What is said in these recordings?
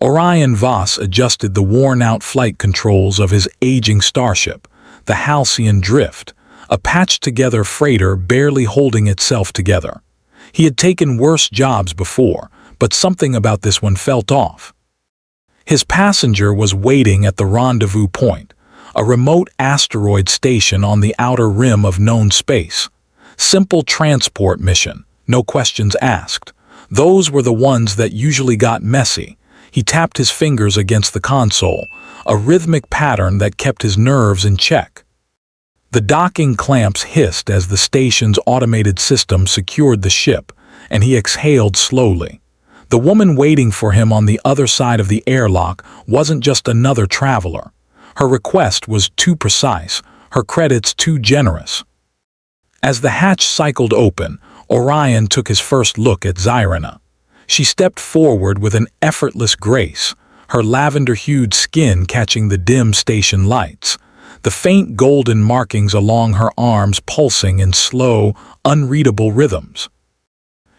Orion Voss adjusted the worn-out flight controls of his aging starship, the Halcyon Drift, a patched-together freighter barely holding itself together. He had taken worse jobs before, but something about this one felt off. His passenger was waiting at the rendezvous point, a remote asteroid station on the outer rim of known space. Simple transport mission, no questions asked. Those were the ones that usually got messy. He tapped his fingers against the console, a rhythmic pattern that kept his nerves in check. The docking clamps hissed as the station's automated system secured the ship, and he exhaled slowly. The woman waiting for him on the other side of the airlock wasn't just another traveler. Her request was too precise, her credits too generous. As the hatch cycled open, Orion took his first look at Zyra. She stepped forward with an effortless grace, her lavender-hued skin catching the dim station lights, the faint golden markings along her arms pulsing in slow, unreadable rhythms.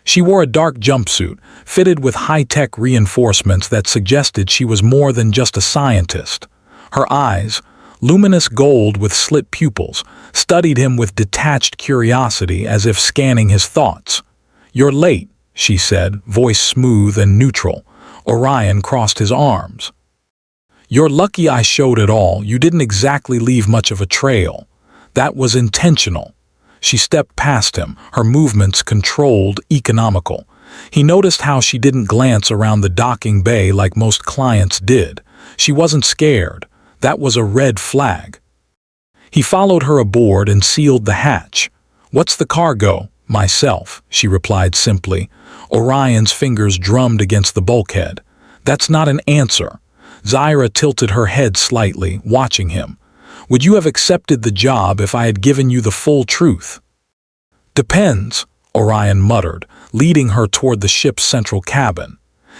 She wore a dark jumpsuit, fitted with high-tech reinforcements that suggested she was more than just a scientist. Her eyes, luminous gold with slit pupils, studied him with detached curiosity as if scanning his thoughts. "You're late," she said, voice smooth and neutral. Orion crossed his arms. "You're lucky I showed at all. You didn't exactly leave much of a trail. That was intentional." She stepped past him, her movements controlled, economical. He noticed how she didn't glance around the docking bay like most clients did. She wasn't scared. That was a red flag. He followed her aboard and sealed the hatch. "What's the cargo?" "Myself," she replied simply. Orion's fingers drummed against the bulkhead. "That's not an answer." Zyra tilted her head slightly, watching him. "Would you have accepted the job if I had given you the full truth?" "Depends," Orion muttered, leading her toward the ship's central cabin.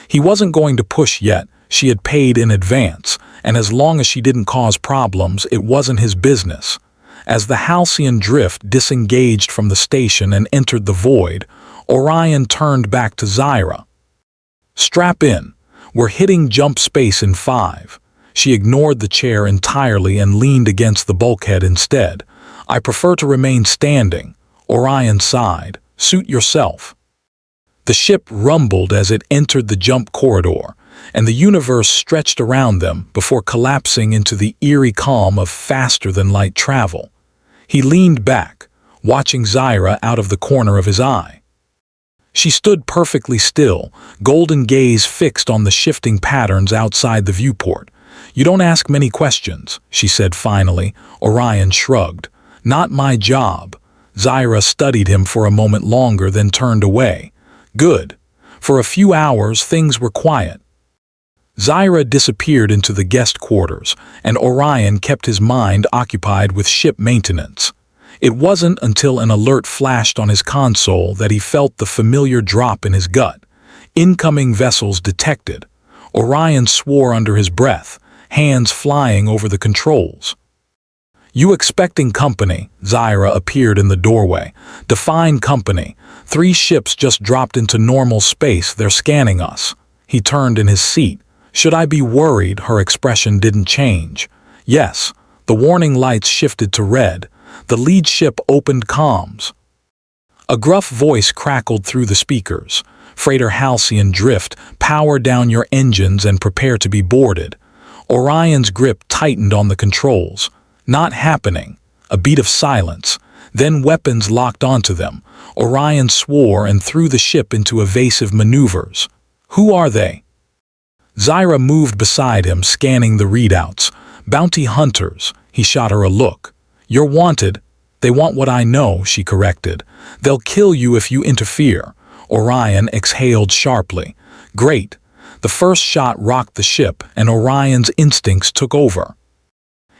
He wasn't going to push yet. She had paid in advance, and as long as she didn't cause problems, it wasn't his business. As the Halcyon Drift disengaged from the station and entered the void, Orion turned back to Zyra. "Strap in. We're hitting jump space in 5. She ignored the chair entirely and leaned against the bulkhead instead. "I prefer to remain standing." Orion sighed. "Suit yourself." The ship rumbled as it entered the jump corridor, and the universe stretched around them before collapsing into the eerie calm of faster-than-light travel. He leaned back, watching Zyra out of the corner of his eye. She stood perfectly still, golden gaze fixed on the shifting patterns outside the viewport. "You don't ask many questions," she said finally. Orion shrugged. "Not my job." Zyra studied him for a moment longer, then turned away. "Good." For a few hours, things were quiet. Zyra disappeared into the guest quarters, and Orion kept his mind occupied with ship maintenance. It wasn't until an alert flashed on his console that he felt the familiar drop in his gut. Incoming vessels detected. Orion swore under his breath, hands flying over the controls. "You expecting company?" Zyra appeared in the doorway. "Define company. 3 ships just dropped into normal space. They're scanning us." He turned in his seat. "Should I be worried?" Her expression didn't change. "Yes." The warning lights shifted to red. The lead ship opened comms. A gruff voice crackled through the speakers. "Freighter Halcyon Drift, power down your engines and prepare to be boarded." Orion's grip tightened on the controls. "Not happening." A beat of silence. Then weapons locked onto them. Orion swore and threw the ship into evasive maneuvers. "Who are they?" Zyra moved beside him, scanning the readouts. "Bounty hunters." He shot her a look. "You're wanted." "They want what I know," she corrected. "They'll kill you if you interfere." Orion exhaled sharply. "Great." The first shot rocked the ship, and Orion's instincts took over.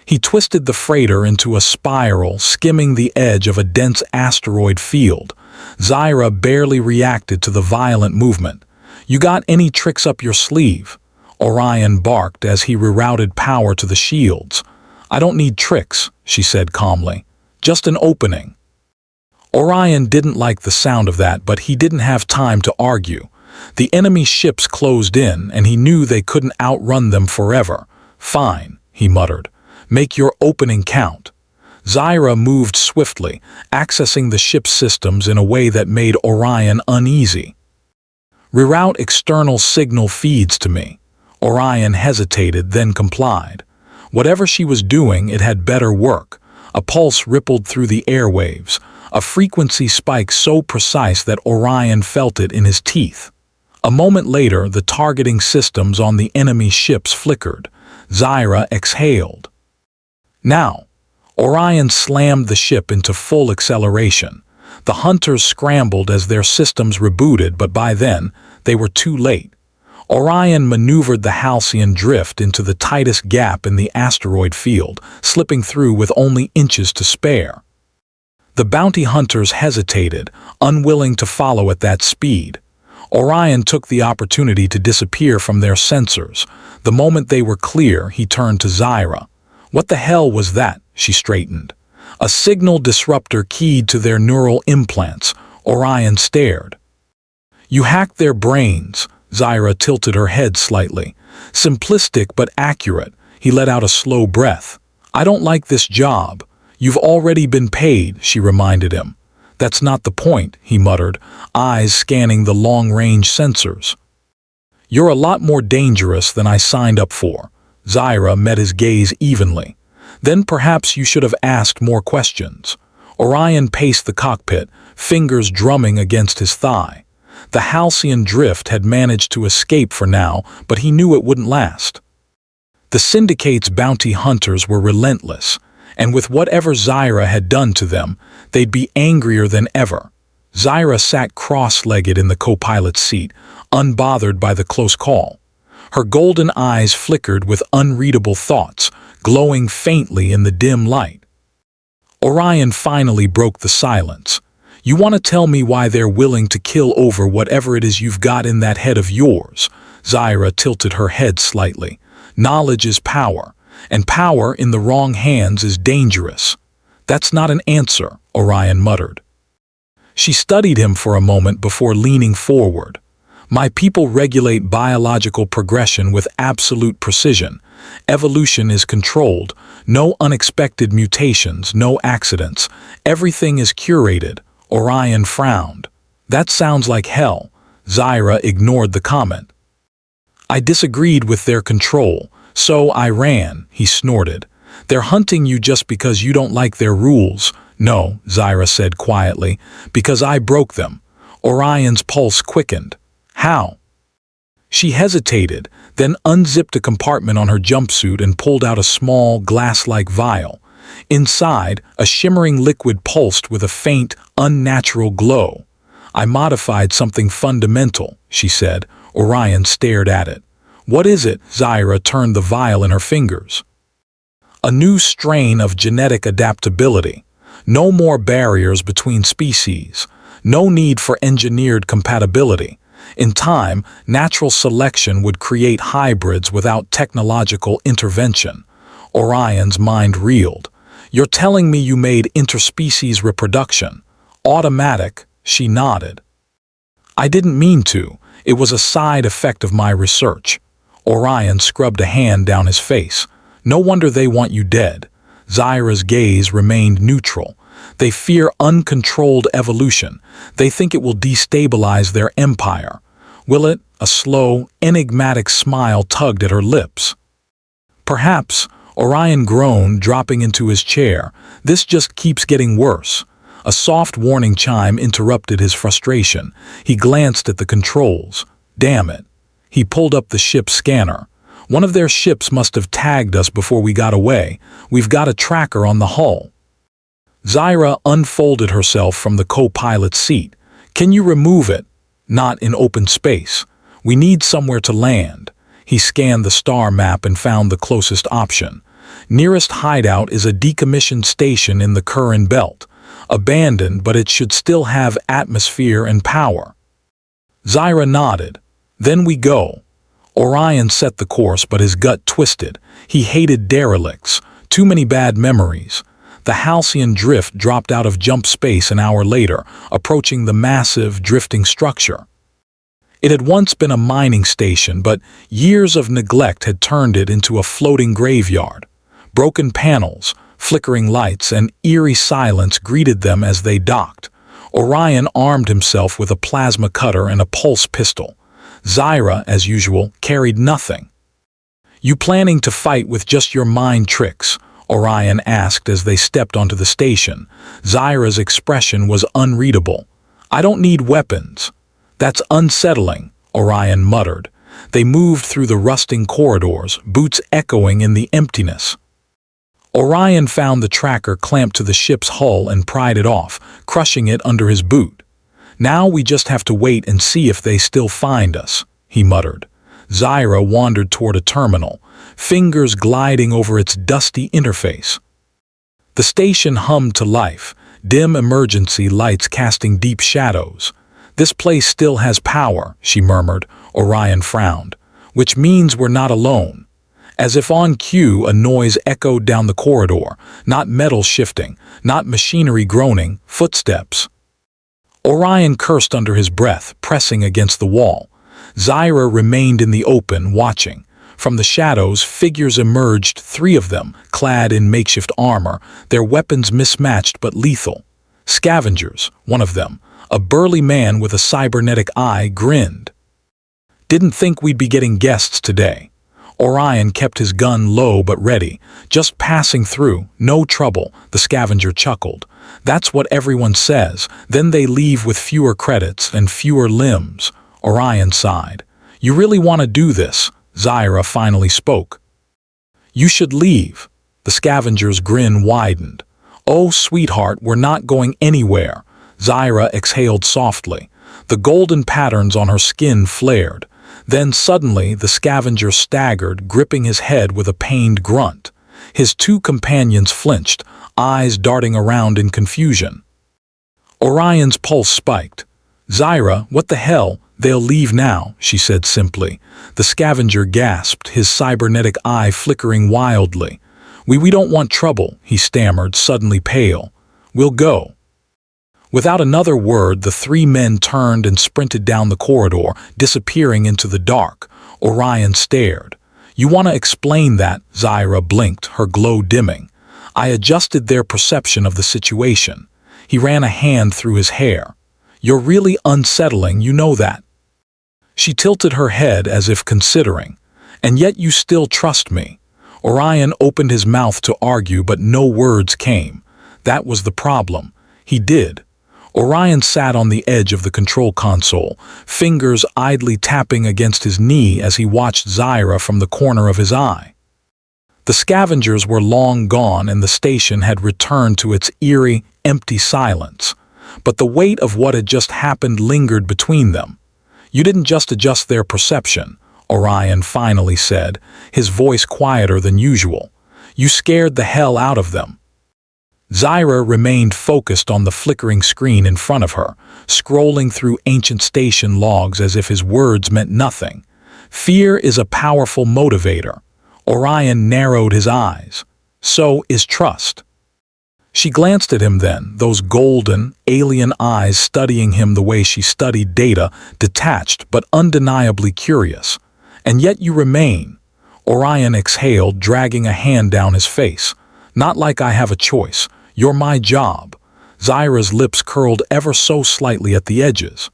He twisted the freighter into a spiral, skimming the edge of a dense asteroid field. Zyra barely reacted to the violent movement. "You got any tricks up your sleeve?" Orion barked as he rerouted power to the shields. "I don't need tricks," she said calmly. "Just an opening." Orion didn't like the sound of that, but he didn't have time to argue. The enemy ships closed in, and he knew they couldn't outrun them forever. "Fine," he muttered. "Make your opening count." Zyra moved swiftly, accessing the ship's systems in a way that made Orion uneasy. "Reroute external signal feeds to me." Orion hesitated, then complied. Whatever she was doing, it had better work. A pulse rippled through the airwaves, a frequency spike so precise that Orion felt it in his teeth. A moment later, the targeting systems on the enemy ships flickered. Zyra exhaled. Now, Orion slammed the ship into full acceleration. The hunters scrambled as their systems rebooted, but by then, they were too late. Orion maneuvered the Halcyon drift into the tightest gap in the asteroid field, slipping through with only inches to spare. The bounty hunters hesitated, unwilling to follow at that speed. Orion took the opportunity to disappear from their sensors. The moment they were clear, he turned to Zyra. "What the hell was that?" she straightened. "A signal disruptor keyed to their neural implants." Orion stared. "You hacked their brains." Zyra tilted her head slightly. "Simplistic but accurate." He let out a slow breath. "I don't like this job." "You've already been paid," she reminded him. "That's not the point," he muttered, eyes scanning the long-range sensors. "You're a lot more dangerous than I signed up for." Zyra met his gaze evenly. "Then perhaps you should have asked more questions." Orion paced the cockpit, fingers drumming against his thigh. The Halcyon drift had managed to escape for now, but he knew it wouldn't last. The Syndicate's bounty hunters were relentless, and with whatever Zyra had done to them, they'd be angrier than ever. Zyra sat cross-legged in the co-pilot's seat, unbothered by the close call. Her golden eyes flickered with unreadable thoughts, glowing faintly in the dim light. Orion finally broke the silence. "You want to tell me why they're willing to kill over whatever it is you've got in that head of yours?" Zyra tilted her head slightly. "Knowledge is power, and power in the wrong hands is dangerous." "That's not an answer," Orion muttered. She studied him for a moment before leaning forward. "My people regulate biological progression with absolute precision. Evolution is controlled. No unexpected mutations, no accidents. Everything is curated." Orion frowned. "That sounds like hell." Zyra ignored the comment. "I disagreed with their control, so I ran," he snorted. "They're hunting you just because you don't like their rules." "No," Zyra said quietly, "because I broke them." Orion's pulse quickened. "How?" She hesitated, then unzipped a compartment on her jumpsuit and pulled out a small, glass-like vial. Inside, a shimmering liquid pulsed with a faint, unnatural glow. "I modified something fundamental," she said. Orion stared at it. "What is it?" Zyra turned the vial in her fingers. "A new strain of genetic adaptability. No more barriers between species. No need for engineered compatibility. In time, natural selection would create hybrids without technological intervention." Orion's mind reeled. "You're telling me you made interspecies reproduction automatic?" She nodded. "I didn't mean to. It was a side effect of my research." Orion scrubbed a hand down his face. "No wonder they want you dead." Zyra's gaze remained neutral. "They fear uncontrolled evolution. They think it will destabilize their empire." "Will it?" A slow, enigmatic smile tugged at her lips. "Perhaps." Orion groaned, dropping into his chair. "This just keeps getting worse." A soft warning chime interrupted his frustration. He glanced at the controls. "Damn it." He pulled up the ship's scanner. "One of their ships must have tagged us before we got away. We've got a tracker on the hull." Zyra unfolded herself from the co-pilot's seat. "Can you remove it?" "Not in open space. We need somewhere to land." He scanned the star map and found the closest option. "Nearest hideout is a decommissioned station in the Curran Belt. Abandoned, but it should still have atmosphere and power." Zyra nodded. "Then we go." Orion set the course, but his gut twisted. He hated derelicts. Too many bad memories. The Halcyon drift dropped out of jump space an hour later, approaching the massive, drifting structure. It had once been a mining station, but years of neglect had turned it into a floating graveyard. Broken panels, flickering lights, and eerie silence greeted them as they docked. Orion armed himself with a plasma cutter and a pulse pistol. Zyra, as usual, carried nothing. "You planning to fight with just your mind tricks?" Orion asked as they stepped onto the station. Zyra's expression was unreadable. "I don't need weapons." "That's unsettling," Orion muttered. They moved through the rusting corridors, boots echoing in the emptiness. Orion found the tracker clamped to the ship's hull and pried it off, crushing it under his boot. "Now we just have to wait and see if they still find us," he muttered. Zyra wandered toward a terminal, fingers gliding over its dusty interface. The station hummed to life, dim emergency lights casting deep shadows. "This place still has power," she murmured. Orion frowned. "Which means we're not alone." As if on cue, a noise echoed down the corridor, not metal shifting, not machinery groaning, footsteps. Orion cursed under his breath, pressing against the wall. Zyra remained in the open, watching. From the shadows, figures emerged, 3 of them, clad in makeshift armor, their weapons mismatched but lethal. Scavengers, one of them, a burly man with a cybernetic eye, grinned. "Didn't think we'd be getting guests today." Orion kept his gun low but ready. "Just passing through, no trouble," the scavenger chuckled. "That's what everyone says, then they leave with fewer credits and fewer limbs." Orion sighed. "You really want to do this?" Zyra finally spoke. "You should leave." The scavenger's grin widened. "Oh, sweetheart, we're not going anywhere." Zyra exhaled softly. The golden patterns on her skin flared. Then suddenly the scavenger staggered, gripping his head with a pained grunt. His 2 companions flinched, eyes darting around in confusion. Orion's pulse spiked. "Zyra, what the hell? They'll leave now," she said simply. The scavenger gasped, his cybernetic eye flickering wildly. We don't want trouble," he stammered, suddenly pale. "We'll go." Without another word, the 3 men turned and sprinted down the corridor, disappearing into the dark. Orion stared. "You want to explain that?" Zyra blinked, her glow dimming. "I adjusted their perception of the situation." He ran a hand through his hair. "You're really unsettling, you know that." She tilted her head as if considering. "And yet you still trust me." Orion opened his mouth to argue, but no words came. That was the problem. He did. Orion sat on the edge of the control console, fingers idly tapping against his knee as he watched Zyra from the corner of his eye. The scavengers were long gone and the station had returned to its eerie, empty silence. But the weight of what had just happened lingered between them. "You didn't just adjust their perception," Orion finally said, his voice quieter than usual. "You scared the hell out of them." Zyra remained focused on the flickering screen in front of her, scrolling through ancient station logs as if his words meant nothing. "Fear is a powerful motivator." Orion narrowed his eyes. "So is trust." She glanced at him then, those golden, alien eyes studying him the way she studied data, detached but undeniably curious. "And yet you remain." Orion exhaled, dragging a hand down his face. "Not like I have a choice. You're my job." Zyra's lips curled ever so slightly at the edges.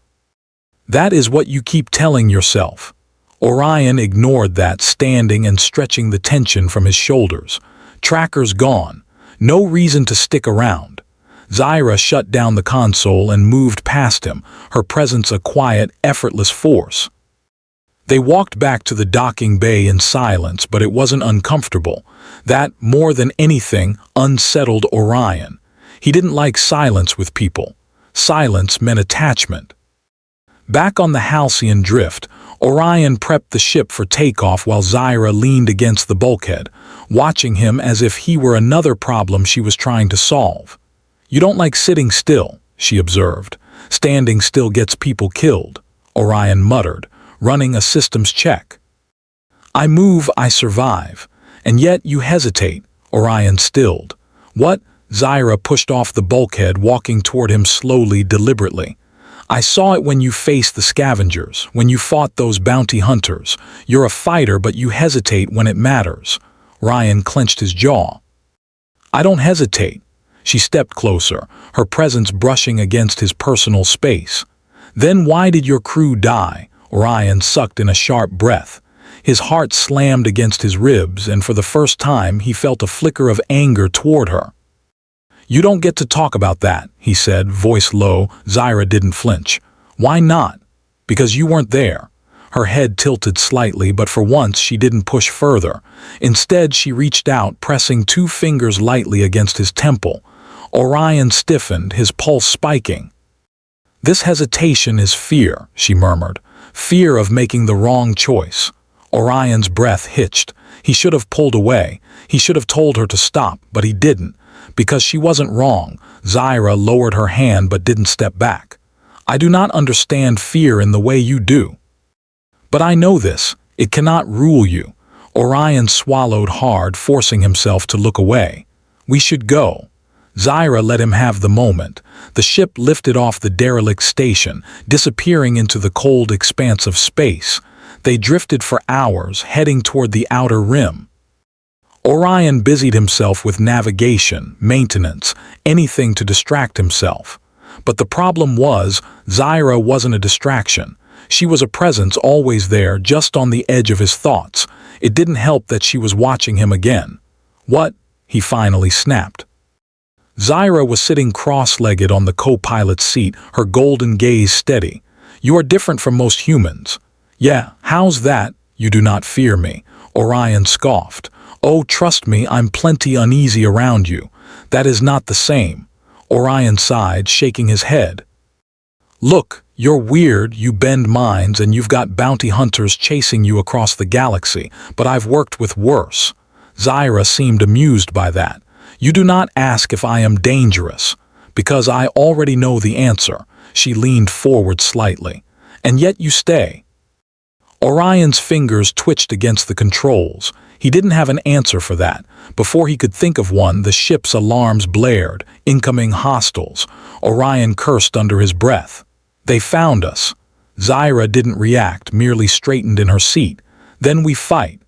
"That is what you keep telling yourself." Orion ignored that, standing and stretching the tension from his shoulders. Tracker's gone. No reason to stick around. Zyra shut down the console and moved past him, her presence a quiet, effortless force. They walked back to the docking bay in silence, but it wasn't uncomfortable. That, more than anything, unsettled Orion. He didn't like silence with people. Silence meant attachment. Back on the Halcyon drift, Orion prepped the ship for takeoff while Zyra leaned against the bulkhead, watching him as if he were another problem she was trying to solve. "You don't like sitting still," she observed. "Standing still gets people killed," Orion muttered, running a systems check. "I move, I survive. And yet you hesitate," Orion stilled. "What?" Zyra pushed off the bulkhead, walking toward him slowly, deliberately. I saw it when you faced the scavengers, when you fought those bounty hunters. You're a fighter, but you hesitate when it matters. Ryan clenched his jaw. I don't hesitate. She stepped closer, her presence brushing against his personal space. Then why did your crew die? Orion sucked in a sharp breath. His heart slammed against his ribs, and for the first time he felt a flicker of anger toward her. You don't get to talk about that, he said, voice low. Zyra didn't flinch. Why not? Because you weren't there. Her head tilted slightly, but for once she didn't push further. Instead, she reached out, pressing 2 fingers lightly against his temple. Orion stiffened, his pulse spiking. This hesitation is fear, she murmured. Fear of making the wrong choice. Orion's breath hitched. He should have pulled away. He should have told her to stop, but he didn't. Because she wasn't wrong. Zyra lowered her hand but didn't step back. I do not understand fear in the way you do. But I know this. It cannot rule you. Orion swallowed hard, forcing himself to look away. We should go. Zyra let him have the moment. The ship lifted off the derelict station, disappearing into the cold expanse of space. They drifted for hours, heading toward the outer rim. Orion busied himself with navigation, maintenance, anything to distract himself. But the problem was, Zyra wasn't a distraction. She was a presence always there, just on the edge of his thoughts. It didn't help that she was watching him again. What? He finally snapped. Zyra was sitting cross-legged on the co-pilot's seat, her golden gaze steady. You are different from most humans. Yeah, how's that? You do not fear me. Orion scoffed. Oh, trust me, I'm plenty uneasy around you. That is not the same. Orion sighed, shaking his head. Look, you're weird, you bend minds, and you've got bounty hunters chasing you across the galaxy, but I've worked with worse. Zyra seemed amused by that. You do not ask if I am dangerous, because I already know the answer. She leaned forward slightly. And yet you stay. Orion's fingers twitched against the controls. He didn't have an answer for that. Before he could think of one, the ship's alarms blared, incoming hostiles. Orion cursed under his breath. They found us. Zyra didn't react, merely straightened in her seat. Then we fight.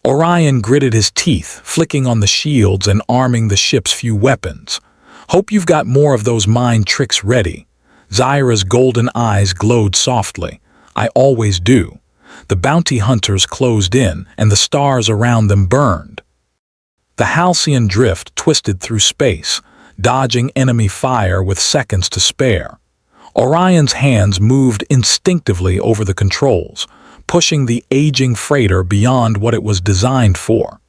Orion gritted his teeth, flicking on the shields and arming the ship's few weapons. Hope you've got more of those mind tricks ready. Zyra's golden eyes glowed softly. I always do. The bounty hunters closed in, and the stars around them burned. The halcyon drift twisted through space, dodging enemy fire with seconds to spare. Orion's hands moved instinctively over the controls, pushing the aging freighter beyond what it was designed for.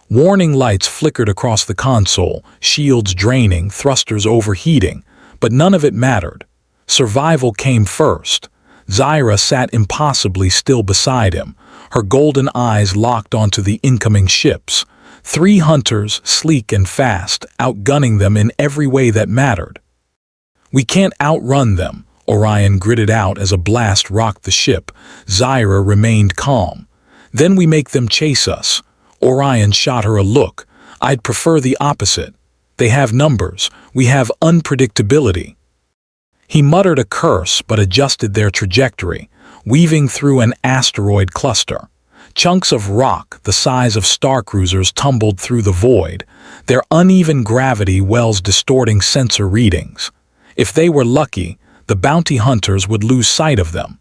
Warning lights flickered across the console, shields draining, thrusters overheating, but none of it mattered. Survival came first. Zyra sat impossibly still beside him, her golden eyes locked onto the incoming ships. 3 hunters, sleek and fast, outgunning them in every way that mattered. We can't outrun them, Orion gritted out as a blast rocked the ship. Zyra remained calm. Then we make them chase us. Orion shot her a look. I'd prefer the opposite. They have numbers. We have unpredictability. He muttered a curse but adjusted their trajectory, weaving through an asteroid cluster. Chunks of rock the size of star cruisers tumbled through the void, their uneven gravity wells distorting sensor readings. If they were lucky, the bounty hunters would lose sight of them.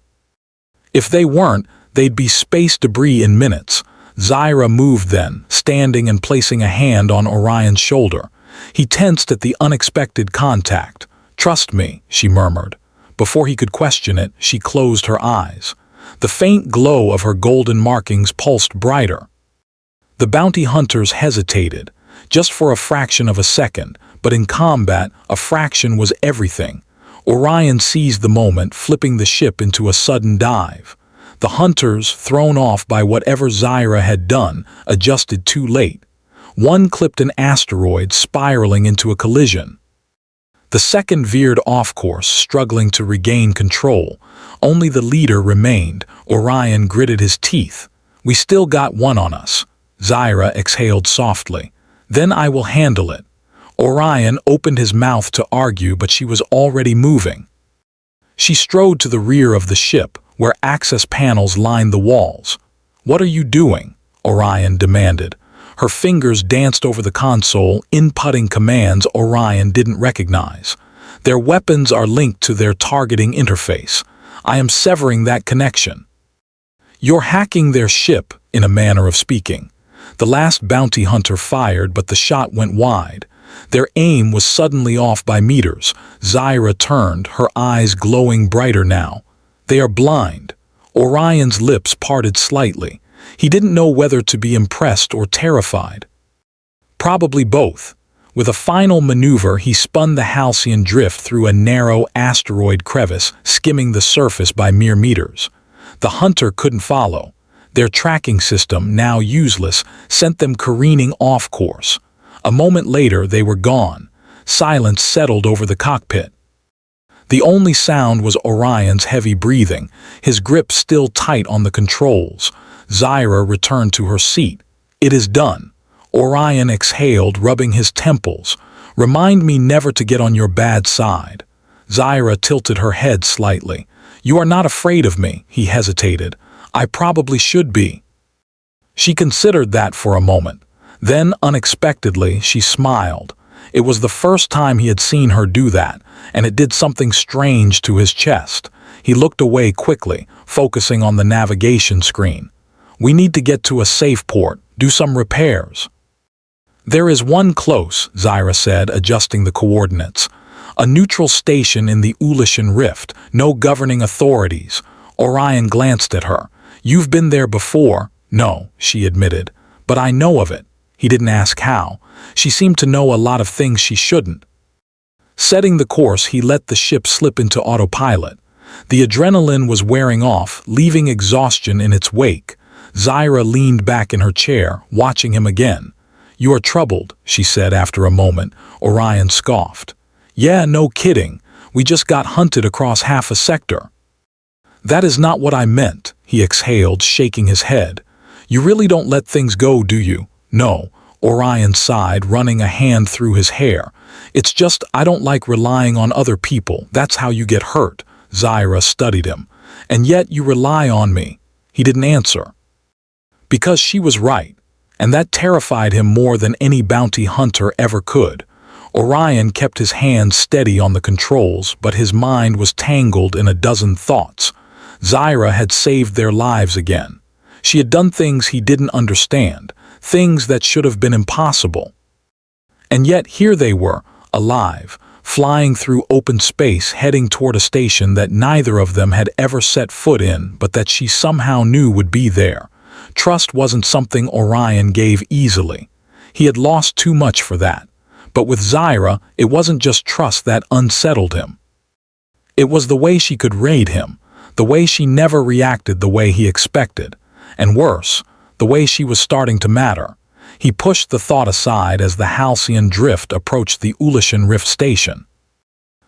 If they weren't, they'd be space debris in minutes. Zyra moved then, standing and placing a hand on Orion's shoulder. He tensed at the unexpected contact. Trust me, she murmured. Before he could question it, she closed her eyes. The faint glow of her golden markings pulsed brighter. The bounty hunters hesitated, just for a fraction of a second, but in combat, a fraction was everything. Orion seized the moment, flipping the ship into a sudden dive. The hunters, thrown off by whatever Zyra had done, adjusted too late. One clipped an asteroid, spiraling into a collision. The second veered off course, struggling to regain control. Only the leader remained. Orion gritted his teeth. We still got one on us. Zyra exhaled softly. Then I will handle it. Orion opened his mouth to argue, but she was already moving. She strode to the rear of the ship, where access panels lined the walls. "What are you doing?" Orion demanded. Her fingers danced over the console, inputting commands Orion didn't recognize. "Their weapons are linked to their targeting interface. I am severing that connection." "You're hacking their ship," in a manner of speaking. The last bounty hunter fired, but the shot went wide. Their aim was suddenly off by meters. Zyra turned, her eyes glowing brighter now. "They are blind." Orion's lips parted slightly. He didn't know whether to be impressed or terrified. Probably both. With a final maneuver, he spun the halcyon drift through a narrow asteroid crevice, skimming the surface by mere meters. The hunter couldn't follow. Their tracking system, now useless, sent them careening off course. A moment later, they were gone. Silence settled over the cockpit. The only sound was Orion's heavy breathing, his grip still tight on the controls. Zyra returned to her seat. "It is done." Orion exhaled, rubbing his temples. "Remind me never to get on your bad side." Zyra tilted her head slightly. "You are not afraid of me," he hesitated. "I probably should be." She considered that for a moment. Then, unexpectedly, she smiled. It was the first time he had seen her do that, and it did something strange to his chest. He looked away quickly, focusing on the navigation screen. "We need to get to a safe port, do some repairs." "There is one close," Zyra said, adjusting the coordinates. "A neutral station in the Ulishan Rift, no governing authorities." Orion glanced at her. "You've been there before." "No," she admitted. "But I know of it." He didn't ask how. She seemed to know a lot of things she shouldn't. Setting the course, he let the ship slip into autopilot. The adrenaline was wearing off, leaving exhaustion in its wake. Zyra leaned back in her chair, watching him again. "You are troubled," she said after a moment. Orion scoffed. "Yeah, no kidding. We just got hunted across half a sector." "That is not what I meant," he exhaled, shaking his head. "You really don't let things go, do you?" "No," Orion sighed, running a hand through his hair. "It's just I don't like relying on other people. That's how you get hurt." Zyra studied him. "And yet you rely on me." He didn't answer. Because she was right, and that terrified him more than any bounty hunter ever could. Orion kept his hands steady on the controls, but his mind was tangled in a dozen thoughts. Zyra had saved their lives again. She had done things he didn't understand, things that should have been impossible. And yet here they were, alive, flying through open space, heading toward a station that neither of them had ever set foot in, but that she somehow knew would be there. Trust wasn't something Orion gave easily. He had lost too much for that. But with Zyra, it wasn't just trust that unsettled him. It was the way she could raid him, the way she never reacted the way he expected, and worse, the way she was starting to matter. He pushed the thought aside as the halcyon drift approached the Ulishan Rift station.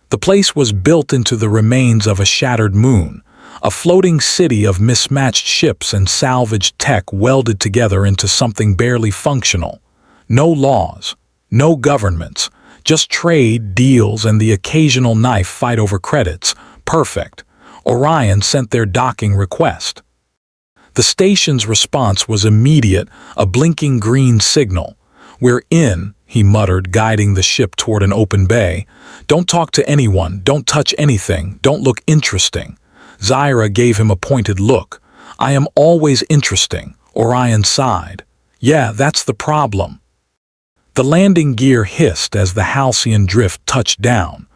The place was built into the remains of a shattered moon, a floating city of mismatched ships and salvaged tech welded together into something barely functional. No laws, no governments, just trade, deals, and the occasional knife fight over credits. Perfect. Orion sent their docking request. The station's response was immediate, a blinking green signal. "We're in," he muttered, guiding the ship toward an open bay. "Don't talk to anyone, don't touch anything, don't look interesting." Zyra gave him a pointed look. "I am always interesting," Orion sighed. "Yeah, that's the problem." The landing gear hissed as the halcyon drift touched down.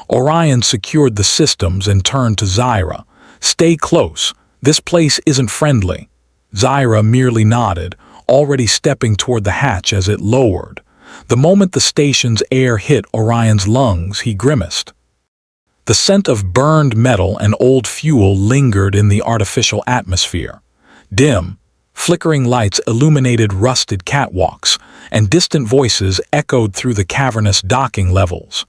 Orion secured the systems and turned to Zyra. "Stay close. This place isn't friendly." Zyra merely nodded, already stepping toward the hatch as it lowered. The moment the station's air hit Orion's lungs, he grimaced. The scent of burned metal and old fuel lingered in the artificial atmosphere. Dim, flickering lights illuminated rusted catwalks, and distant voices echoed through the cavernous docking levels.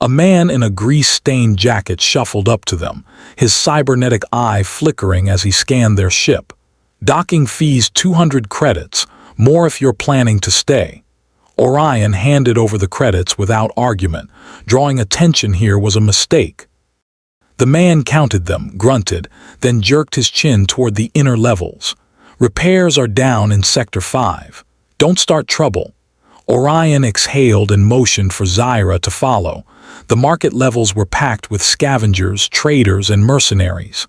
A man in a grease-stained jacket shuffled up to them, his cybernetic eye flickering as he scanned their ship. "Docking fees 200 credits, more if you're planning to stay." Orion handed over the credits without argument. Drawing attention here was a mistake. The man counted them, grunted, then jerked his chin toward the inner levels. Repairs are down in Sector 5. Don't start trouble. Orion exhaled and motioned for Zyra to follow. The market levels were packed with scavengers, traders, and mercenaries.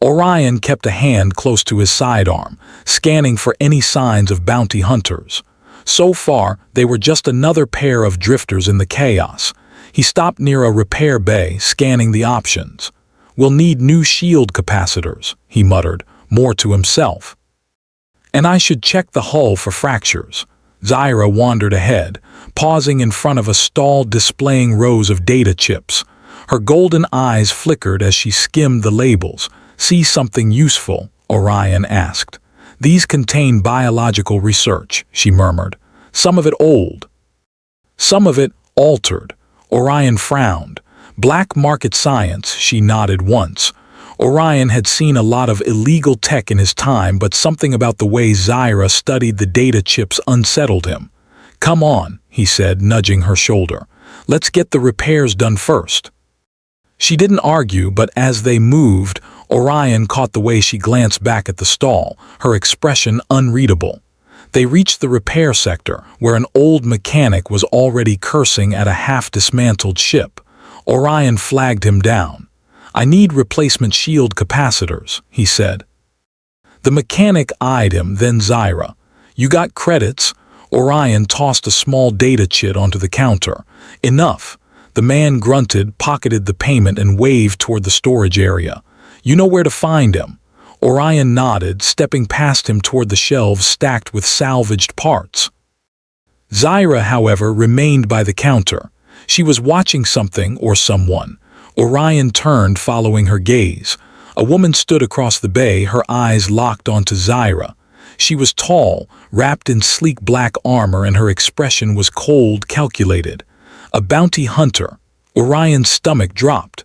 Orion kept a hand close to his sidearm, scanning for any signs of bounty hunters. So far, they were just another pair of drifters in the chaos. He stopped near a repair bay, scanning the options. "We'll need new shield capacitors," he muttered, more to himself. "And I should check the hull for fractures." Zyra wandered ahead, pausing in front of a stall displaying rows of data chips. Her golden eyes flickered as she skimmed the labels. "See something useful?" Orion asked. "These contain biological research," she murmured. "Some of it old. Some of it altered." Orion frowned. "Black market science," she nodded once. Orion had seen a lot of illegal tech in his time, but something about the way Zyra studied the data chips unsettled him. "Come on," he said, nudging her shoulder. "Let's get the repairs done first." She didn't argue, but as they moved, Orion caught the way she glanced back at the stall, her expression unreadable. They reached the repair sector, where an old mechanic was already cursing at a half-dismantled ship. Orion flagged him down. "I need replacement shield capacitors," he said. The mechanic eyed him, then Zyra. "You got credits?" Orion tossed a small data chit onto the counter. "Enough." The man grunted, pocketed the payment, and waved toward the storage area. "You know where to find him." Orion nodded, stepping past him toward the shelves stacked with salvaged parts. Zyra, however, remained by the counter. She was watching something or someone. Orion turned, following her gaze. A woman stood across the bay, her eyes locked onto Zyra. She was tall, wrapped in sleek black armor, and her expression was cold, calculated. A bounty hunter. Orion's stomach dropped.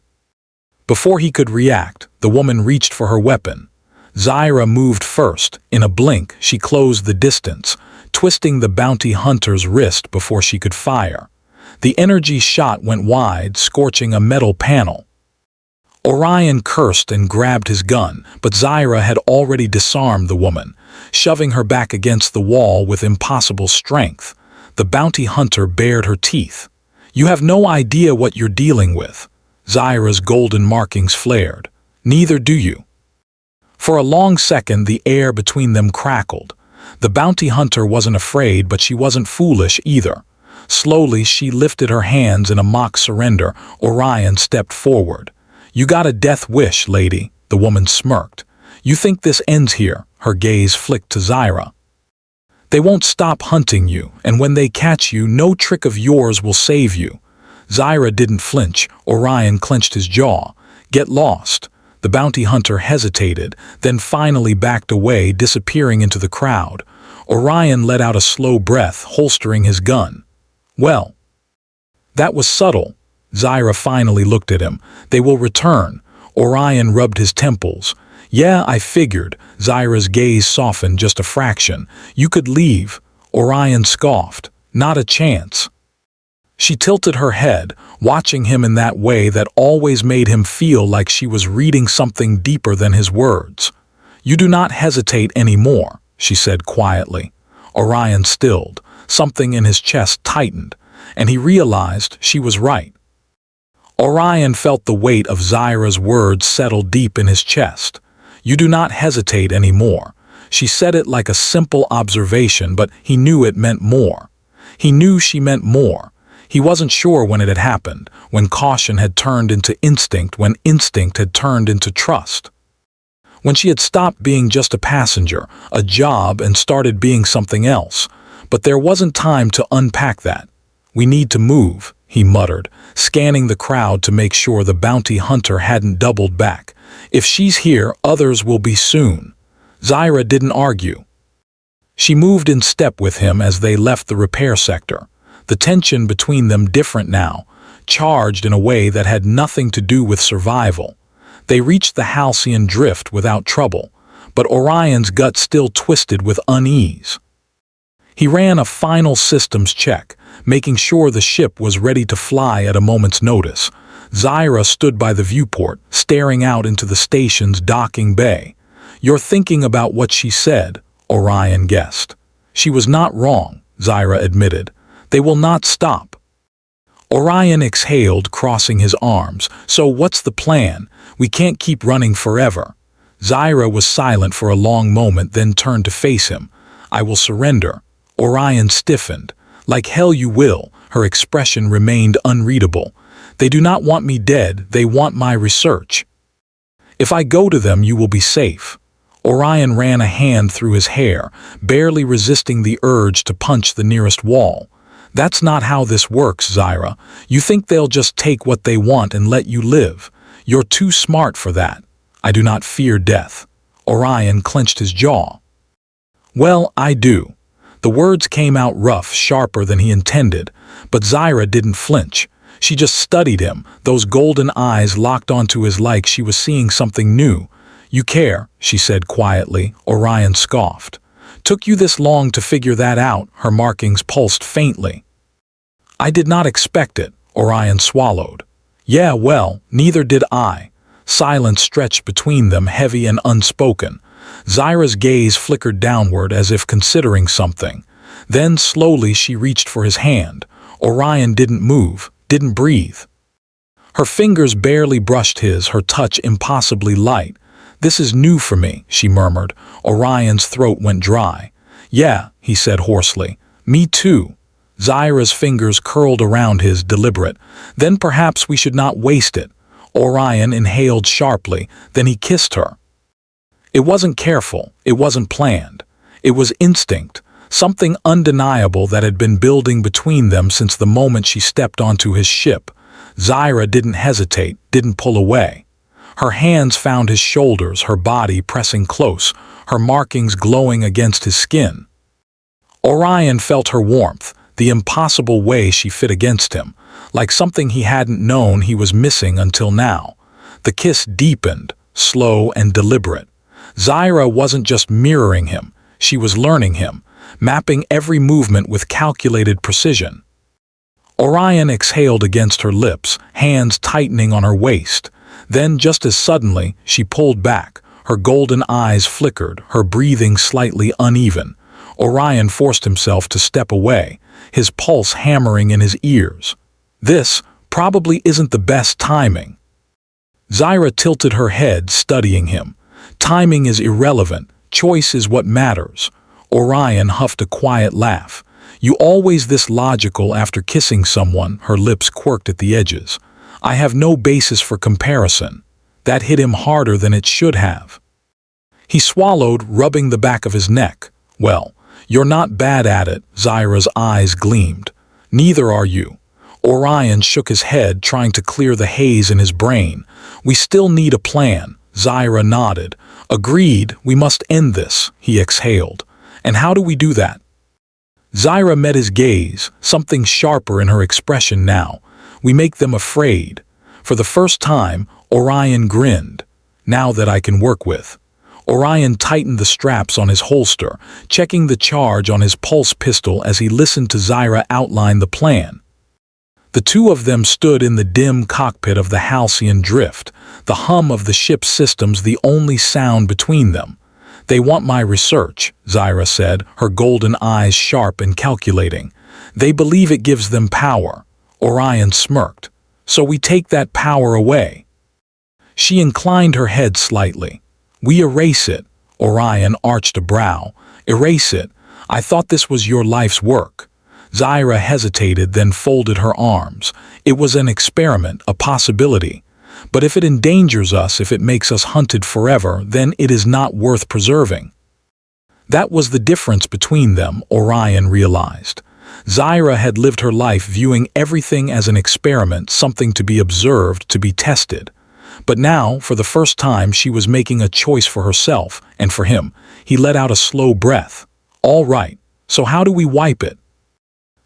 Before he could react, the woman reached for her weapon. Zyra moved first. In a blink, she closed the distance, twisting the bounty hunter's wrist before she could fire. The energy shot went wide, scorching a metal panel. Orion cursed and grabbed his gun, but Zyra had already disarmed the woman, shoving her back against the wall with impossible strength. The bounty hunter bared her teeth. "You have no idea what you're dealing with." Zyra's golden markings flared. "Neither do you." For a long second, the air between them crackled. The bounty hunter wasn't afraid, but she wasn't foolish either. Slowly, she lifted her hands in a mock surrender. Orion stepped forward. "You got a death wish, lady," the woman smirked. "You think this ends here?" Her gaze flicked to Zyra. "They won't stop hunting you, and when they catch you, no trick of yours will save you." Zyra didn't flinch. Orion clenched his jaw. "Get lost." The bounty hunter hesitated, then finally backed away, disappearing into the crowd. Orion let out a slow breath, holstering his gun. "Well, that was subtle." Zyra finally looked at him. "They will return." Orion rubbed his temples. "Yeah, I figured." Zyra's gaze softened just a fraction. "You could leave." Orion scoffed. "Not a chance." She tilted her head, watching him in that way that always made him feel like she was reading something deeper than his words. "You do not hesitate anymore," she said quietly. Orion stilled. Something in his chest tightened, and he realized she was right. Orion felt the weight of Zyra's words settle deep in his chest. "You do not hesitate anymore." She said it like a simple observation, but he knew it meant more. He knew she meant more. He wasn't sure when it had happened, when caution had turned into instinct, when instinct had turned into trust. When she had stopped being just a passenger, a job, and started being something else. But there wasn't time to unpack that. "We need to move," he muttered, scanning the crowd to make sure the bounty hunter hadn't doubled back. "If she's here, others will be soon." Zyra didn't argue. She moved in step with him as they left the repair sector. The tension between them different now, charged in a way that had nothing to do with survival. They reached the halcyon drift without trouble, but Orion's gut still twisted with unease. He ran a final systems check, making sure the ship was ready to fly at a moment's notice. Zyra stood by the viewport, staring out into the station's docking bay. "You're thinking about what she said," Orion guessed. "She was not wrong," Zyra admitted. "They will not stop." Orion exhaled, crossing his arms. "So what's the plan? We can't keep running forever." Zyra was silent for a long moment, then turned to face him. "I will surrender." Orion stiffened. "Like hell you will." Her expression remained unreadable. "They do not want me dead, they want my research. If I go to them, you will be safe." Orion ran a hand through his hair, barely resisting the urge to punch the nearest wall. "That's not how this works, Zyra. You think they'll just take what they want and let you live. You're too smart for that." "I do not fear death." Orion clenched his jaw. "Well, I do." The words came out rough, sharper than he intended, but Zyra didn't flinch. She just studied him, those golden eyes locked onto his like she was seeing something new. "You care," she said quietly. Orion scoffed. "Took you this long to figure that out?" Her markings pulsed faintly. "I did not expect it," Orion swallowed. "Yeah, well, neither did I." Silence stretched between them, heavy and unspoken. Zyra's gaze flickered downward as if considering something. Then slowly she reached for his hand. Orion didn't move, didn't breathe. Her fingers barely brushed his, her touch impossibly light. "This is new for me," she murmured. Orion's throat went dry. "Yeah," he said hoarsely. "Me too." Zyra's fingers curled around his, deliberate. "Then perhaps we should not waste it." Orion inhaled sharply, then he kissed her. It wasn't careful, it wasn't planned. It was instinct, something undeniable that had been building between them since the moment she stepped onto his ship. Zyra didn't hesitate, didn't pull away. Her hands found his shoulders, her body pressing close, her markings glowing against his skin. Orion felt her warmth, the impossible way she fit against him, like something he hadn't known he was missing until now. The kiss deepened, slow and deliberate. Zyra wasn't just mirroring him, she was learning him, mapping every movement with calculated precision. Orion exhaled against her lips, hands tightening on her waist. Then, just as suddenly, she pulled back. Her golden eyes flickered, her breathing slightly uneven. Orion forced himself to step away, his pulse hammering in his ears. "This probably isn't the best timing." Zyra tilted her head, studying him. "Timing is irrelevant, choice is what matters." Orion huffed a quiet laugh. "You always this logical after kissing someone," her lips quirked at the edges. "I have no basis for comparison." That hit him harder than it should have. He swallowed, rubbing the back of his neck. "Well, you're not bad at it," Zyra's eyes gleamed. "Neither are you." Orion shook his head, trying to clear the haze in his brain. "We still need a plan." Zyra nodded. "Agreed, we must end this," he exhaled. "And how do we do that?" Zyra met his gaze, something sharper in her expression now. "We make them afraid." For the first time, Orion grinned. "Now that I can work with." Orion tightened the straps on his holster, checking the charge on his pulse pistol as he listened to Zyra outline the plan. The two of them stood in the dim cockpit of the Halcyon Drift, the hum of the ship's systems the only sound between them. "They want my research," Zyra said, her golden eyes sharp and calculating. "They believe it gives them power." Orion smirked. "So we take that power away." She inclined her head slightly. "We erase it." Orion arched a brow. "Erase it? I thought this was your life's work." Zyra hesitated, then folded her arms. "It was an experiment, a possibility. But if it endangers us, if it makes us hunted forever, then it is not worth preserving." That was the difference between them, Orion realized. Zyra had lived her life viewing everything as an experiment, something to be observed, to be tested. But now, for the first time, she was making a choice for herself, and for him. He let out a slow breath. "All right, so how do we wipe it?"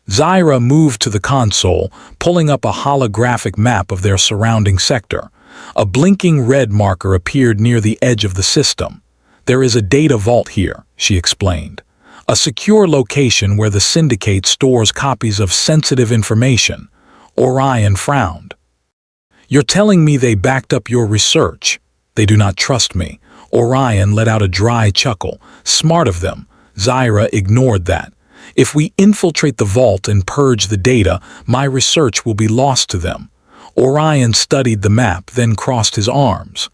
Zyra moved to the console, pulling up a holographic map of their surrounding sector. A blinking red marker appeared near the edge of the system. "There is a data vault here," she explained. A secure location where the syndicate stores copies of sensitive information. Orion frowned. You're telling me they backed up your research? They do not trust me. Orion let out a dry chuckle. Smart of them. Zyra ignored that. If we infiltrate the vault and purge the data, my research will be lost to them. Orion studied the map, then crossed his arms.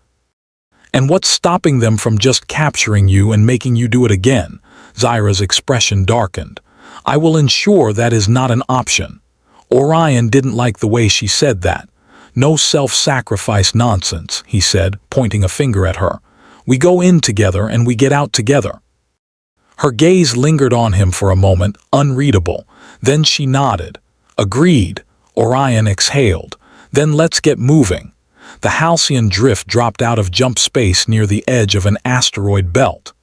And what's stopping them from just capturing you and making you do it again? Zyra's expression darkened. I will ensure that is not an option. Orion didn't like the way she said that. No self-sacrifice nonsense, he said, pointing a finger at her. We go in together and we get out together. Her gaze lingered on him for a moment, unreadable. Then she nodded. Agreed. Orion exhaled. Then let's get moving. The Halcyon drift dropped out of jump space near the edge of an asteroid belt.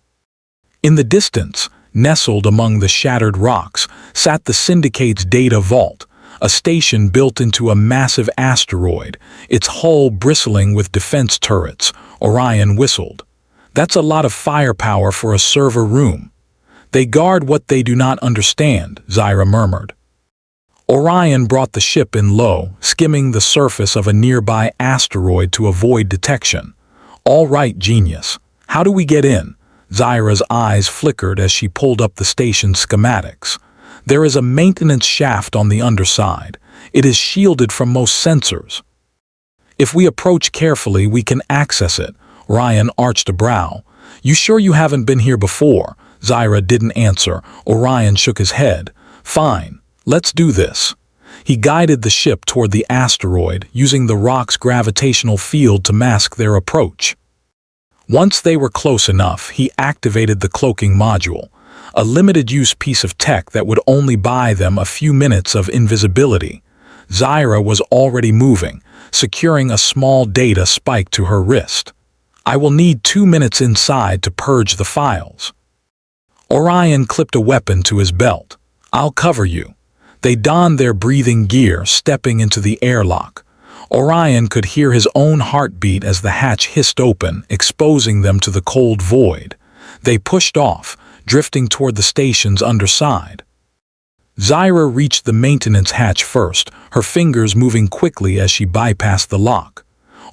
In the distance, nestled among the shattered rocks, sat the Syndicate's data vault, a station built into a massive asteroid, its hull bristling with defense turrets. Orion whistled. That's a lot of firepower for a server room. They guard what they do not understand, Zyra murmured. Orion brought the ship in low, skimming the surface of a nearby asteroid to avoid detection. All right, genius. How do we get in? Zyra's eyes flickered as she pulled up the station's schematics. There is a maintenance shaft on the underside. It is shielded from most sensors. If we approach carefully, we can access it. Orion arched a brow. You sure you haven't been here before? Zyra didn't answer. Orion shook his head. Fine. Let's do this. He guided the ship toward the asteroid, using the rock's gravitational field to mask their approach. Once they were close enough, he activated the cloaking module, a limited-use piece of tech that would only buy them a few minutes of invisibility. Zyra was already moving, securing a small data spike to her wrist. I will need 2 minutes inside to purge the files. Orion clipped a weapon to his belt. I'll cover you. They donned their breathing gear, stepping into the airlock. Orion could hear his own heartbeat as the hatch hissed open, exposing them to the cold void. They pushed off, drifting toward the station's underside. Zyra reached the maintenance hatch first, her fingers moving quickly as she bypassed the lock.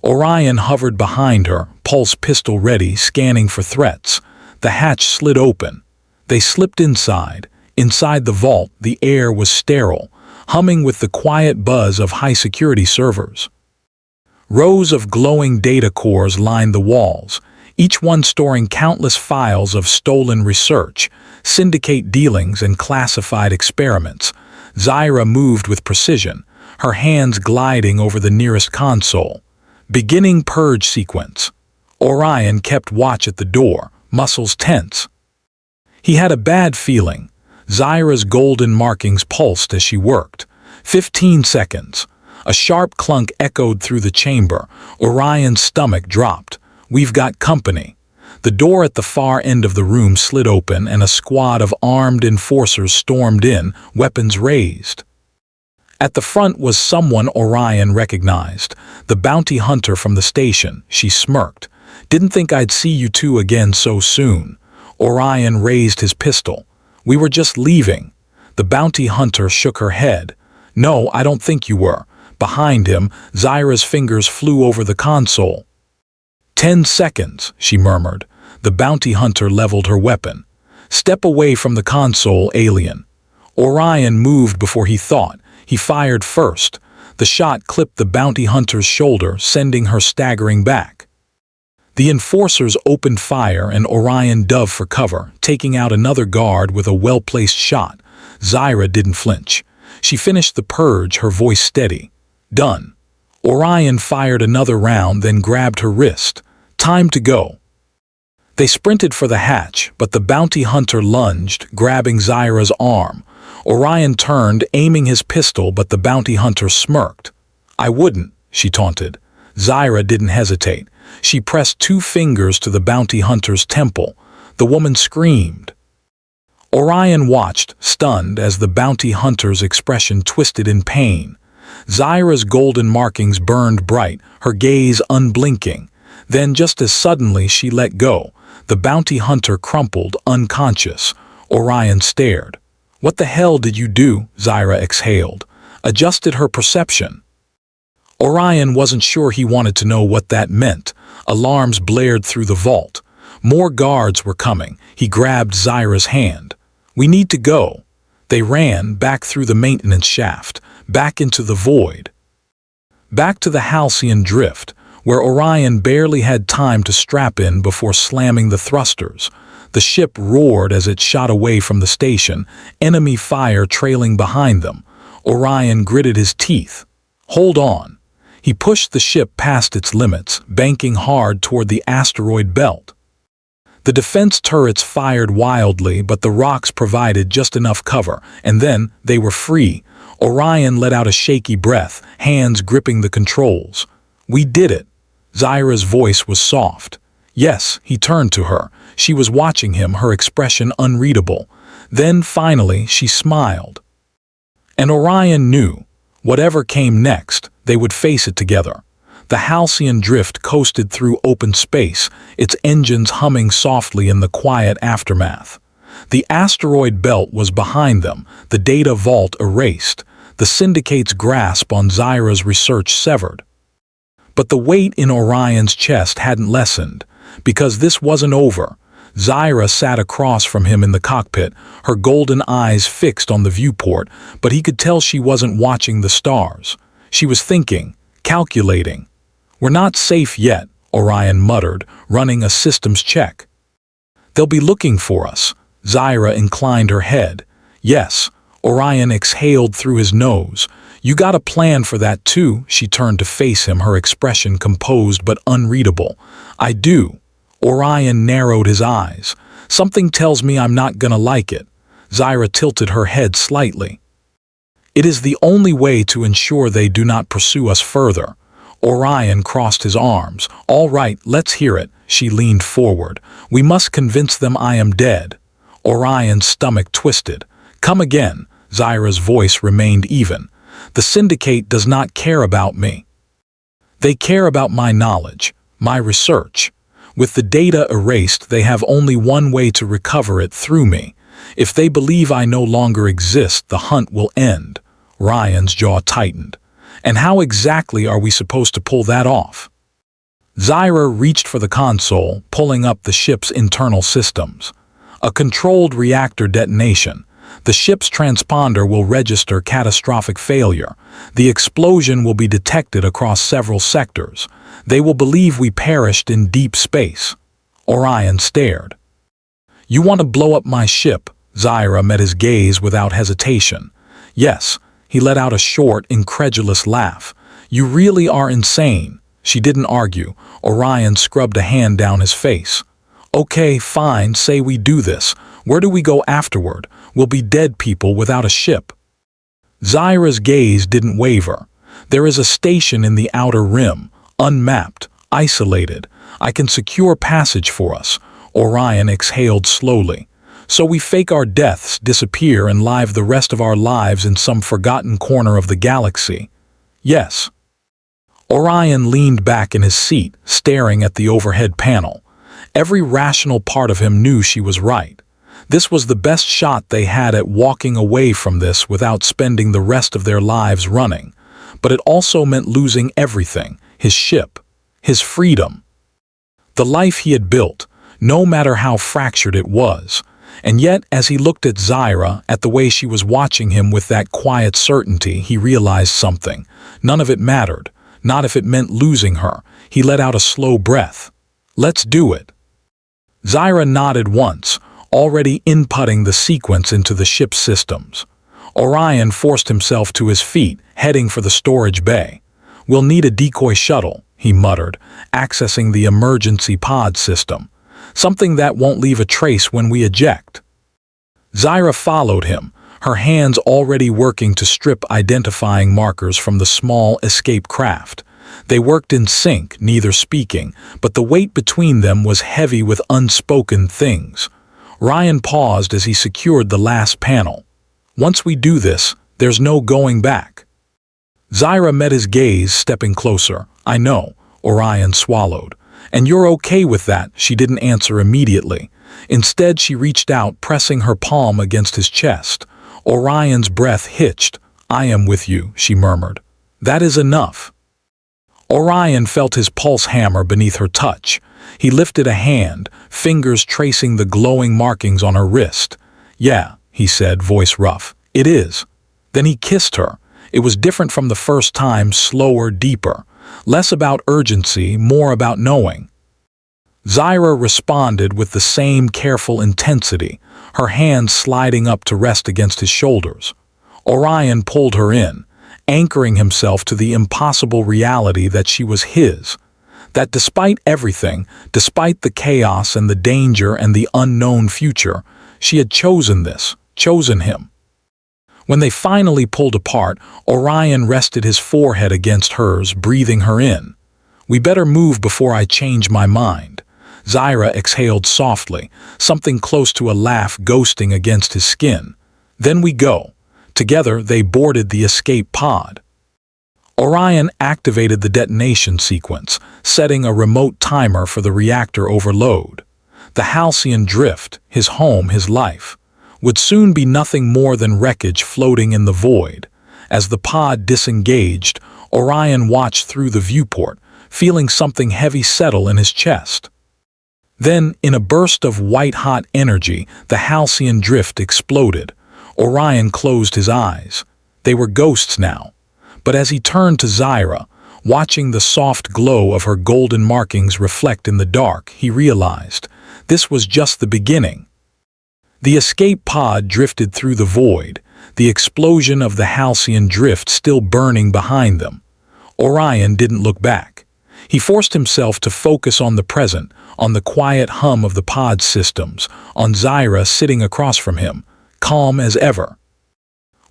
Orion hovered behind her, pulse pistol ready, scanning for threats. The hatch slid open. They slipped inside. Inside the vault, the air was sterile, humming with the quiet buzz of high-security servers. Rows of glowing data cores lined the walls, each one storing countless files of stolen research, syndicate dealings, and classified experiments. Zyra moved with precision, her hands gliding over the nearest console. Beginning purge sequence. Orion kept watch at the door, muscles tense. He had a bad feeling. Zyra's golden markings pulsed as she worked. 15 seconds. A sharp clunk echoed through the chamber. Orion's stomach dropped. We've got company. The door at the far end of the room slid open and a squad of armed enforcers stormed in, weapons raised. At the front was someone Orion recognized, the bounty hunter from the station. She smirked. Didn't think I'd see you two again so soon. Orion raised his pistol. We were just leaving. The bounty hunter shook her head. No, I don't think you were. Behind him, Zyra's fingers flew over the console. 10 seconds, she murmured. The bounty hunter leveled her weapon. Step away from the console, alien. Orion moved before he thought. He fired first. The shot clipped the bounty hunter's shoulder, sending her staggering back. The enforcers opened fire and Orion dove for cover, taking out another guard with a well-placed shot. Zyra didn't flinch. She finished the purge, her voice steady. Done. Orion fired another round, then grabbed her wrist. Time to go. They sprinted for the hatch, but the bounty hunter lunged, grabbing Zyra's arm. Orion turned, aiming his pistol, but the bounty hunter smirked. I wouldn't, she taunted. Zyra didn't hesitate. She pressed 2 fingers to the bounty hunter's temple. The woman screamed. Orion watched, stunned, as the bounty hunter's expression twisted in pain. Zyra's golden markings burned bright, her gaze unblinking. Then, just as suddenly, she let go. The bounty hunter crumpled, unconscious. Orion stared. "What the hell did you do?" Zyra exhaled, adjusted her perception. Orion wasn't sure he wanted to know what that meant. Alarms blared through the vault. More guards were coming. He grabbed Zyra's hand. "We need to go." They ran back through the maintenance shaft, back into the void. Back to the Halcyon drift, where Orion barely had time to strap in before slamming the thrusters. The ship roared as it shot away from the station, enemy fire trailing behind them. Orion gritted his teeth. "Hold on." He pushed the ship past its limits, banking hard toward the asteroid belt. The defense turrets fired wildly, but the rocks provided just enough cover, and then they were free. Orion let out a shaky breath, hands gripping the controls. "We did it." Zyra's voice was soft. "Yes," he turned to her. She was watching him, her expression unreadable. Then, finally, she smiled. And Orion knew. Whatever came next, they would face it together. The Halcyon drift coasted through open space, its engines humming softly in the quiet aftermath. The asteroid belt was behind them, the data vault erased, the syndicate's grasp on Zyra's research severed. But the weight in Orion's chest hadn't lessened, because this wasn't over. Zyra sat across from him in the cockpit, her golden eyes fixed on the viewport, but he could tell she wasn't watching the stars. She was thinking, calculating. "We're not safe yet," Orion muttered, running a systems check. "They'll be looking for us." Zyra inclined her head. "Yes." Orion exhaled through his nose. "You got a plan for that too?" She turned to face him, her expression composed but unreadable. "I do." Orion narrowed his eyes. "Something tells me I'm not gonna like it." Zyra tilted her head slightly. "It is the only way to ensure they do not pursue us further." Orion crossed his arms. "All right, let's hear it." She leaned forward. "We must convince them I am dead." Orion's stomach twisted. "Come again." Zyra's voice remained even. "The syndicate does not care about me. They care about my knowledge, my research. With the data erased, they have only one way to recover it, through me. If they believe I no longer exist, the hunt will end." Orion's jaw tightened. "And how exactly are we supposed to pull that off?" Zyra reached for the console, pulling up the ship's internal systems. "A controlled reactor detonation. The ship's transponder will register catastrophic failure. The explosion will be detected across several sectors. They will believe we perished in deep space." Orion stared. "You want to blow up my ship?" Zyra met his gaze without hesitation. "Yes." He let out a short, incredulous laugh. "You really are insane." She didn't argue. Orion scrubbed a hand down his face. "Okay, fine, say we do this. Where do we go afterward? We'll be dead people without a ship." Zyra's gaze didn't waver. "There is a station in the outer rim, unmapped, isolated. I can secure passage for us." Orion exhaled slowly. "So we fake our deaths, disappear, and live the rest of our lives in some forgotten corner of the galaxy?" "Yes." Orion leaned back in his seat, staring at the overhead panel. Every rational part of him knew she was right. This was the best shot they had at walking away from this without spending the rest of their lives running. But it also meant losing everything: his ship, his freedom, the life he had built, no matter how fractured it was. And yet, as he looked at Zyra, at the way she was watching him with that quiet certainty, he realized something. None of it mattered, not if it meant losing her. He let out a slow breath. "Let's do it." Zyra nodded once, already inputting the sequence into the ship's systems. Orion forced himself to his feet, heading for the storage bay. "We'll need a decoy shuttle," he muttered, accessing the emergency pod system. "Something that won't leave a trace when we eject." Zyra followed him, her hands already working to strip identifying markers from the small escape craft. They worked in sync, neither speaking, but the weight between them was heavy with unspoken things. Orion paused as he secured the last panel. "Once we do this, there's no going back." Zyra met his gaze, stepping closer. "I know," Orion swallowed. "And you're okay with that?" She didn't answer immediately. Instead, she reached out, pressing her palm against his chest. Orion's breath hitched. "I am with you," she murmured. "That is enough." Orion felt his pulse hammer beneath her touch. He lifted a hand, fingers tracing the glowing markings on her wrist. "Yeah," he said, voice rough. "It is." Then he kissed her. It was different from the first time, slower, deeper. Less about urgency, more about knowing. Zyra responded with the same careful intensity, her hands sliding up to rest against his shoulders. Orion pulled her in, anchoring himself to the impossible reality that she was his. That despite everything, despite the chaos and the danger and the unknown future, she had chosen this, chosen him. When they finally pulled apart, Orion rested his forehead against hers, breathing her in. "We better move before I change my mind." Zyra exhaled softly, something close to a laugh ghosting against his skin. "Then we go." Together, they boarded the escape pod. Orion activated the detonation sequence, setting a remote timer for the reactor overload. The Halcyon drift, his home, his life, would soon be nothing more than wreckage floating in the void. As the pod disengaged, Orion watched through the viewport, feeling something heavy settle in his chest. Then, in a burst of white-hot energy, the Halcyon drift exploded. Orion closed his eyes. They were ghosts now. But as he turned to Zyra, watching the soft glow of her golden markings reflect in the dark, he realized this was just the beginning. The escape pod drifted through the void, the explosion of the Halcyon drift still burning behind them. Orion didn't look back. He forced himself to focus on the present, on the quiet hum of the pod systems, on Zyra sitting across from him, calm as ever.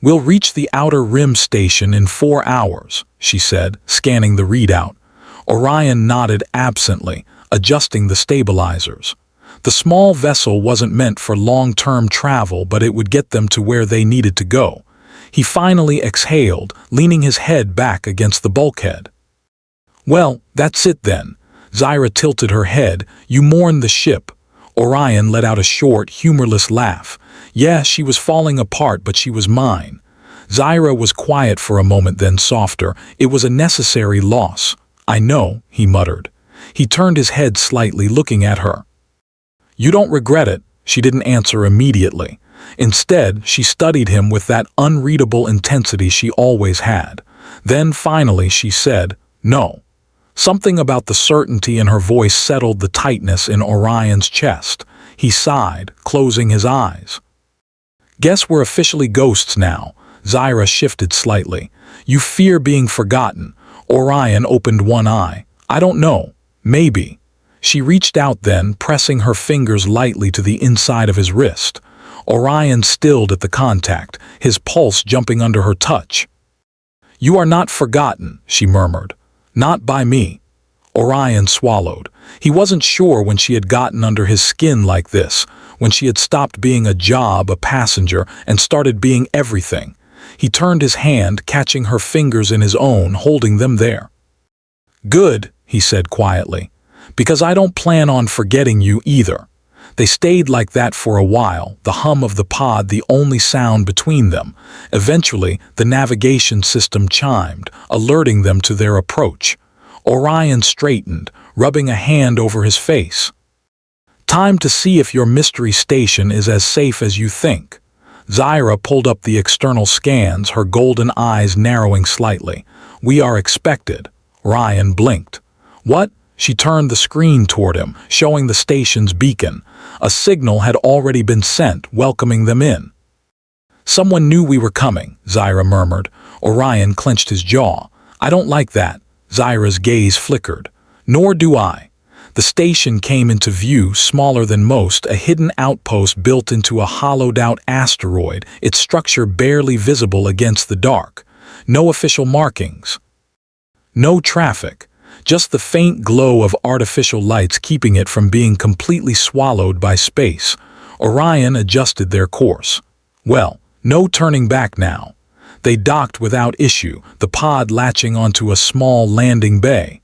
"We'll reach the outer rim station in 4 hours, she said, scanning the readout. Orion nodded absently, adjusting the stabilizers. The small vessel wasn't meant for long-term travel, but it would get them to where they needed to go. He finally exhaled, leaning his head back against the bulkhead. "Well, that's it then." Zyra tilted her head. "You mourn the ship." Orion let out a short, humorless laugh. "Yeah, she was falling apart, but she was mine." Zyra was quiet for a moment, then softer. "It was a necessary loss." "I know," he muttered. He turned his head slightly, looking at her. "You don't regret it?" She didn't answer immediately. Instead, she studied him with that unreadable intensity she always had. Then finally she said, "No." Something about the certainty in her voice settled the tightness in Orion's chest. He sighed, closing his eyes. "Guess we're officially ghosts now." Zyra shifted slightly. "You fear being forgotten." Orion opened one eye. "I don't know. Maybe." She reached out then, pressing her fingers lightly to the inside of his wrist. Orion stilled at the contact, his pulse jumping under her touch. "You are not forgotten," she murmured. "Not by me." Orion swallowed. He wasn't sure when she had gotten under his skin like this, when she had stopped being a job, a passenger, and started being everything. He turned his hand, catching her fingers in his own, holding them there. "Good," he said quietly, "because I don't plan on forgetting you either." They stayed like that for a while, the hum of the pod the only sound between them. Eventually, the navigation system chimed, alerting them to their approach. Orion straightened, rubbing a hand over his face. "Time to see if your mystery station is as safe as you think." Zyra pulled up the external scans, her golden eyes narrowing slightly. "We are expected." Orion blinked. "What?" She turned the screen toward him, showing the station's beacon. A signal had already been sent, welcoming them in. "Someone knew we were coming," Zyra murmured. Orion clenched his jaw. "I don't like that." Zyra's gaze flickered. "Nor do I." The station came into view, smaller than most, a hidden outpost built into a hollowed-out asteroid, its structure barely visible against the dark. No official markings. No traffic. Just the faint glow of artificial lights keeping it from being completely swallowed by space. Orion adjusted their course. Well, no turning back now. They docked without issue, the pod latching onto a small landing bay.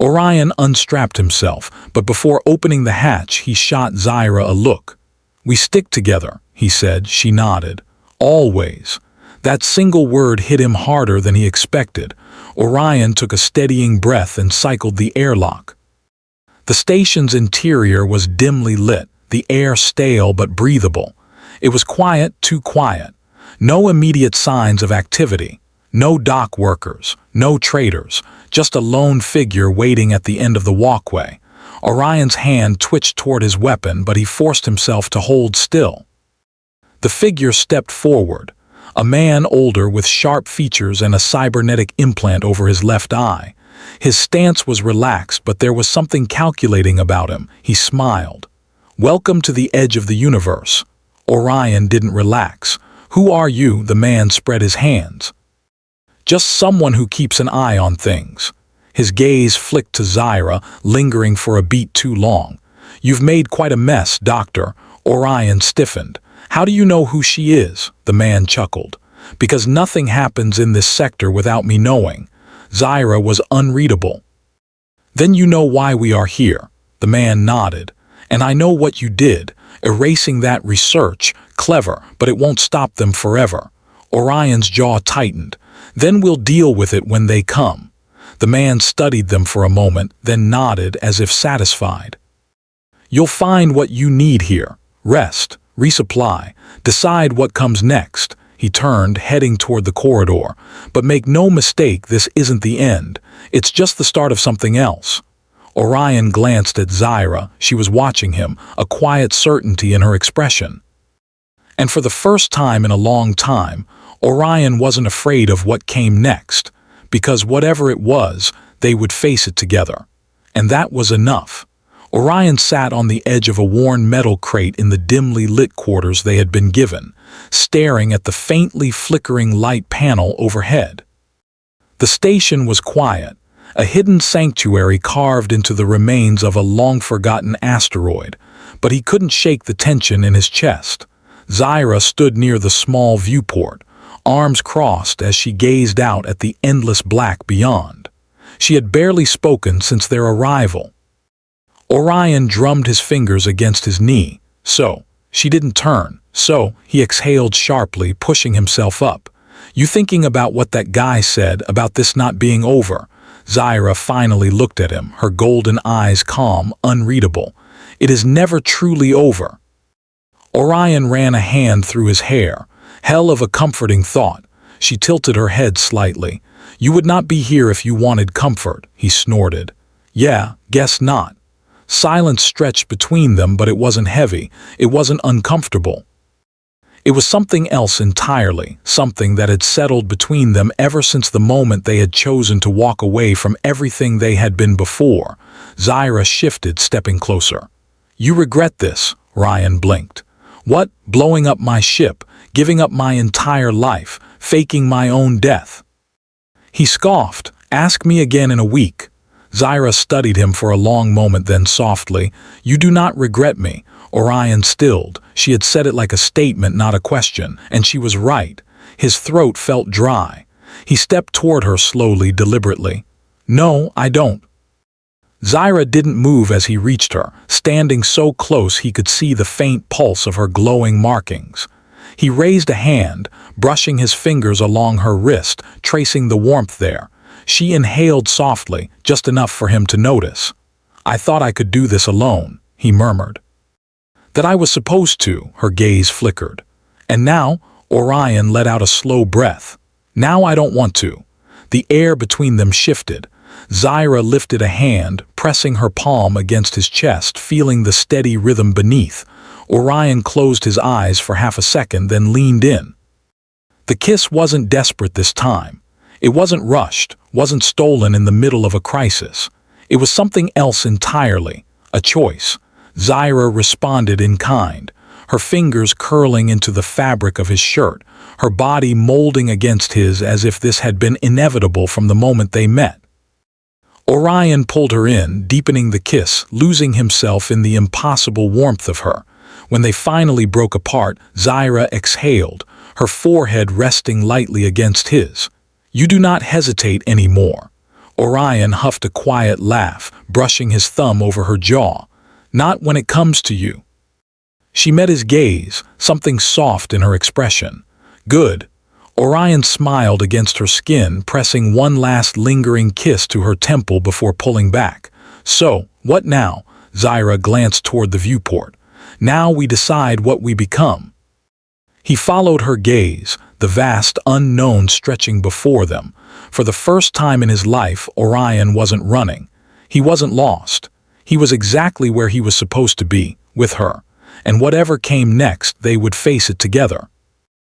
Orion unstrapped himself, but before opening the hatch, he shot Zyra a look. "We stick together," he said. She nodded. "Always." That single word hit him harder than he expected. Orion took a steadying breath and cycled the airlock. The station's interior was dimly lit, the air stale but breathable. It was quiet, too quiet. No immediate signs of activity. No dock workers, no traders, just a lone figure waiting at the end of the walkway. Orion's hand twitched toward his weapon, but he forced himself to hold still. The figure stepped forward, a man older with sharp features and a cybernetic implant over his left eye. His stance was relaxed, but there was something calculating about him. He smiled. "Welcome to the edge of the universe." Orion didn't relax. "Who are you?" The man spread his hands. "Just someone who keeps an eye on things." His gaze flicked to Zyra, lingering for a beat too long. "You've made quite a mess, Doctor." Orion stiffened. "How do you know who she is?" The man chuckled. "Because nothing happens in this sector without me knowing." Zyra was unreadable. "Then you know why we are here." The man nodded. "And I know what you did. Erasing that research. Clever, but it won't stop them forever." Orion's jaw tightened. "Then we'll deal with it when they come." The man studied them for a moment, then nodded as if satisfied. "You'll find what you need here. Rest, resupply, decide what comes next." He turned, heading toward the corridor. "But make no mistake, this isn't the end. It's just the start of something else." Orion glanced at Zyra. She was watching him, a quiet certainty in her expression. And for the first time in a long time, Orion wasn't afraid of what came next, because whatever it was, they would face it together. And that was enough. Orion sat on the edge of a worn metal crate in the dimly lit quarters they had been given, staring at the faintly flickering light panel overhead. The station was quiet, a hidden sanctuary carved into the remains of a long-forgotten asteroid, but he couldn't shake the tension in his chest. Zyra stood near the small viewport, arms crossed as she gazed out at the endless black beyond. She had barely spoken since their arrival. Orion drummed his fingers against his knee. "So, she didn't turn. So," he exhaled sharply, pushing himself up. "You thinking about what that guy said about this not being over?" Zyra finally looked at him, her golden eyes calm, unreadable. "It is never truly over." Orion ran a hand through his hair. Hell of a comforting thought. She tilted her head slightly. "You would not be here if you wanted comfort," he snorted. "Yeah, guess not." Silence stretched between them, but it wasn't heavy. It wasn't uncomfortable. It was something else entirely, something that had settled between them ever since the moment they had chosen to walk away from everything they had been before. Zyra shifted, stepping closer. "You regret this?" Orion blinked. "What? Blowing up my ship, giving up my entire life, faking my own death?" He scoffed. "Ask me again in a week." Zyra studied him for a long moment, then softly, "You do not regret me." Orion stilled. She had said it like a statement, not a question, and she was right. His throat felt dry. He stepped toward her slowly, deliberately. "No, I don't." Zyra didn't move as he reached her, standing so close he could see the faint pulse of her glowing markings. He raised a hand, brushing his fingers along her wrist, tracing the warmth there. She inhaled softly, just enough for him to notice. "I thought I could do this alone," he murmured. "That I was supposed to," her gaze flickered. "And now," Orion let out a slow breath. "Now I don't want to." The air between them shifted. Zyra lifted a hand, pressing her palm against his chest, feeling the steady rhythm beneath. Orion closed his eyes for half a second, then leaned in. The kiss wasn't desperate this time. It wasn't rushed, wasn't stolen in the middle of a crisis. It was something else entirely, a choice. Zyra responded in kind, her fingers curling into the fabric of his shirt, her body molding against his as if this had been inevitable from the moment they met. Orion pulled her in, deepening the kiss, losing himself in the impossible warmth of her. When they finally broke apart, Zyra exhaled, her forehead resting lightly against his. "You do not hesitate anymore." Orion huffed a quiet laugh, brushing his thumb over her jaw. Not when it comes to you. She met his gaze, something soft in her expression. Good. Orion smiled against her skin, pressing one last lingering kiss to her temple before pulling back. So, what now? Zyra glanced toward the viewport. Now we decide what we become. He followed her gaze, the vast unknown stretching before them. For the first time in his life, Orion wasn't running. He wasn't lost. He was exactly where he was supposed to be, with her. And whatever came next, they would face it together.